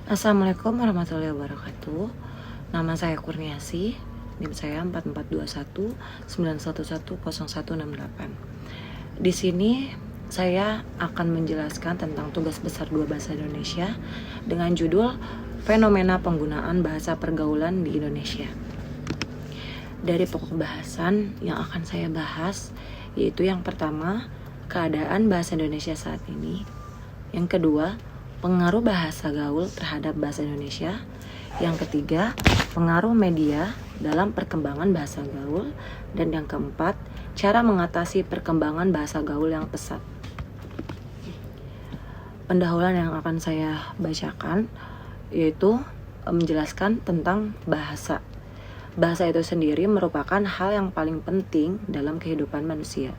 Assalamualaikum warahmatullahi wabarakatuh. Nama saya Kurniasi, NIM saya 4421911068. Di sini saya akan menjelaskan tentang tugas besar 2 bahasa Indonesia dengan judul Fenomena Penggunaan Bahasa Pergaulan di Indonesia. Dari pokok bahasan yang akan saya bahas yaitu yang pertama, keadaan bahasa Indonesia saat ini. Yang kedua, pengaruh bahasa gaul terhadap bahasa Indonesia. Yang ketiga, pengaruh media dalam perkembangan bahasa gaul. Dan yang keempat, cara mengatasi perkembangan bahasa gaul yang pesat. Pendahuluan yang akan saya bacakan yaitu menjelaskan tentang bahasa. Bahasa itu sendiri merupakan hal yang paling penting dalam kehidupan manusia.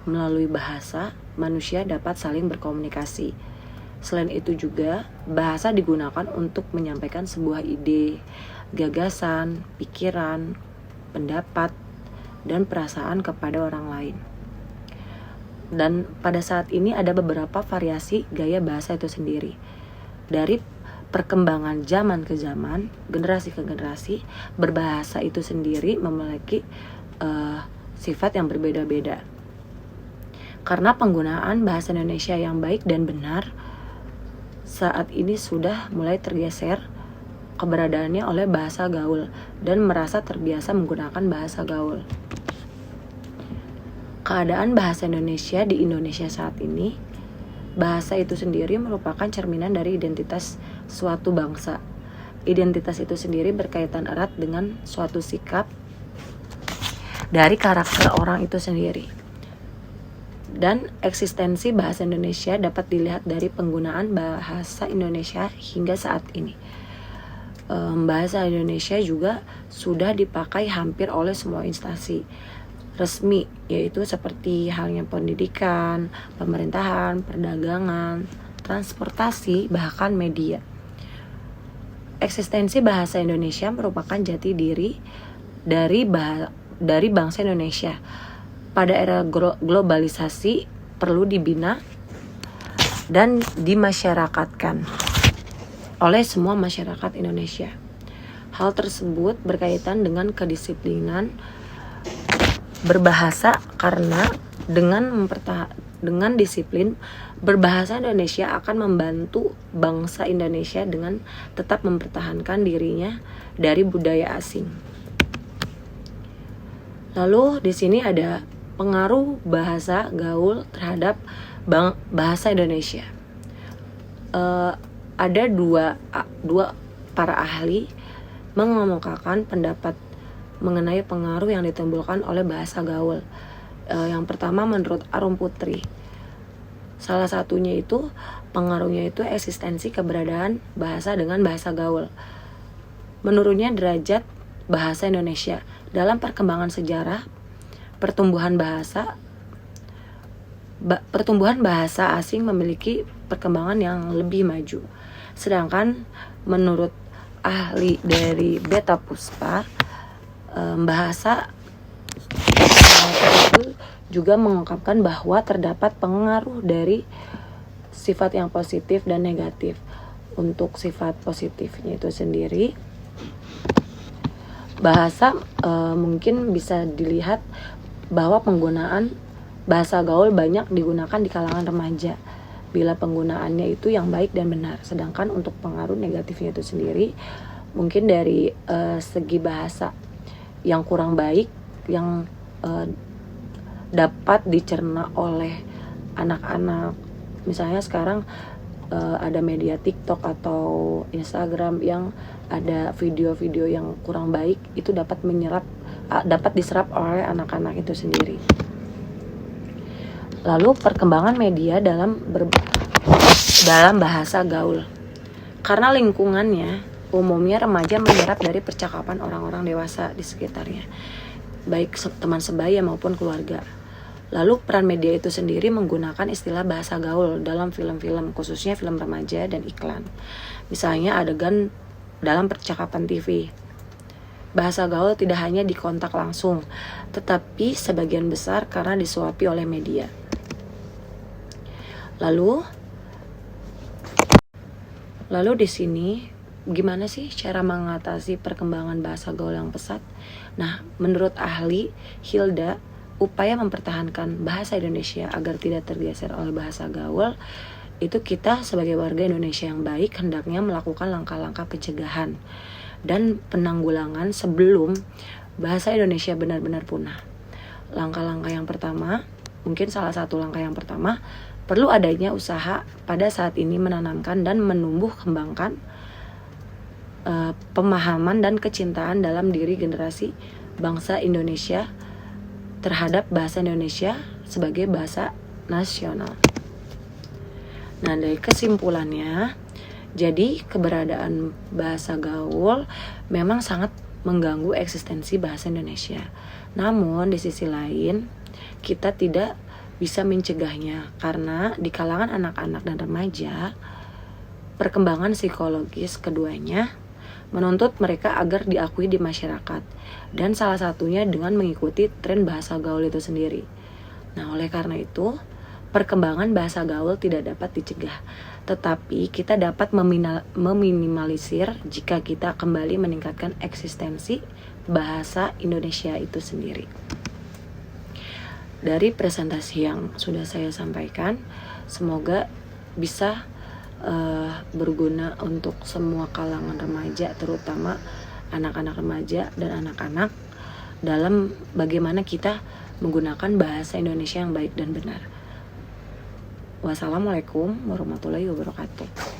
Melalui bahasa, manusia dapat saling berkomunikasi. Selain itu juga, bahasa digunakan untuk menyampaikan sebuah ide, gagasan, pikiran, pendapat, dan perasaan kepada orang lain. Dan pada saat ini ada beberapa variasi gaya bahasa itu sendiri. Dari perkembangan zaman ke zaman, generasi ke generasi, berbahasa itu sendiri memiliki sifat yang berbeda-beda. Karena penggunaan bahasa Indonesia yang baik dan benar saat ini sudah mulai tergeser keberadaannya oleh bahasa gaul dan merasa terbiasa menggunakan bahasa gaul. Keadaan bahasa Indonesia di Indonesia saat ini, bahasa itu sendiri merupakan cerminan dari identitas suatu bangsa. Identitas itu sendiri berkaitan erat dengan suatu sikap dari karakter orang itu sendiri. Dan eksistensi bahasa Indonesia dapat dilihat dari penggunaan bahasa Indonesia hingga saat ini. Bahasa Indonesia juga sudah dipakai hampir oleh semua instansi resmi, yaitu seperti halnya pendidikan, pemerintahan, perdagangan, transportasi, bahkan media. Eksistensi bahasa Indonesia merupakan jati diri dari bangsa Indonesia. Pada era globalisasi perlu dibina dan dimasyarakatkan oleh semua masyarakat Indonesia. Hal tersebut berkaitan dengan kedisiplinan berbahasa karena dengan disiplin berbahasa Indonesia akan membantu bangsa Indonesia dengan tetap mempertahankan dirinya dari budaya asing. Lalu di sini ada pengaruh bahasa gaul terhadap bahasa Indonesia. Ada dua para ahli mengemukakan pendapat mengenai pengaruh yang ditimbulkan oleh bahasa gaul. Yang pertama menurut Arum Putri. Salah satunya itu pengaruhnya itu eksistensi keberadaan bahasa dengan bahasa gaul. Menurutnya derajat bahasa Indonesia dalam perkembangan sejarah pertumbuhan bahasa asing memiliki perkembangan yang lebih maju. Sedangkan menurut ahli dari Beta Puspa, bahasa itu juga mengungkapkan bahwa terdapat pengaruh dari sifat yang positif dan negatif. Untuk sifat positifnya itu sendiri, bahasa mungkin bisa dilihat bahwa penggunaan bahasa gaul banyak digunakan di kalangan remaja bila penggunaannya itu yang baik dan benar. Sedangkan untuk pengaruh negatifnya itu sendiri mungkin dari segi bahasa yang kurang baik yang dapat dicerna oleh anak-anak. Misalnya sekarang ada media TikTok atau Instagram yang ada video-video yang kurang baik, itu dapat diserap oleh anak-anak itu sendiri. Lalu perkembangan media dalam bahasa gaul. Karena lingkungannya, umumnya remaja menyerap dari percakapan orang-orang dewasa di sekitarnya, baik teman sebaya maupun keluarga. Lalu peran media itu sendiri menggunakan istilah bahasa gaul dalam film-film, khususnya film remaja dan iklan. Misalnya adegan dalam percakapan TV. Bahasa gaul tidak hanya dikontak langsung, tetapi sebagian besar karena disuapi oleh media. Lalu Lalu di sini gimana sih cara mengatasi perkembangan bahasa gaul yang pesat? Nah, menurut ahli Hilda, upaya mempertahankan bahasa Indonesia agar tidak tergeser oleh bahasa gaul itu kita sebagai warga Indonesia yang baik hendaknya melakukan langkah-langkah pencegahan dan penanggulangan sebelum bahasa Indonesia benar-benar punah. Langkah-langkah yang pertama, mungkin salah satu langkah yang pertama, perlu adanya usaha pada saat ini menanamkan dan menumbuh kembangkan pemahaman dan kecintaan dalam diri generasi bangsa Indonesia terhadap bahasa Indonesia sebagai bahasa nasional. Nah, dari kesimpulannya, jadi keberadaan bahasa gaul memang sangat mengganggu eksistensi bahasa Indonesia. Namun di sisi lain, kita tidak bisa mencegahnya karena di kalangan anak-anak dan remaja, perkembangan psikologis keduanya menuntut mereka agar diakui di masyarakat, dan salah satunya dengan mengikuti tren bahasa gaul itu sendiri. Nah, oleh karena itu, perkembangan bahasa gaul tidak dapat dicegah, tetapi kita dapat meminimalisir jika kita kembali meningkatkan eksistensi bahasa Indonesia itu sendiri. Dari presentasi yang sudah saya sampaikan, semoga bisa berguna untuk semua kalangan remaja, terutama anak-anak remaja dan anak-anak, dalam bagaimana kita menggunakan bahasa Indonesia yang baik dan benar. Wassalamualaikum warahmatullahi wabarakatuh.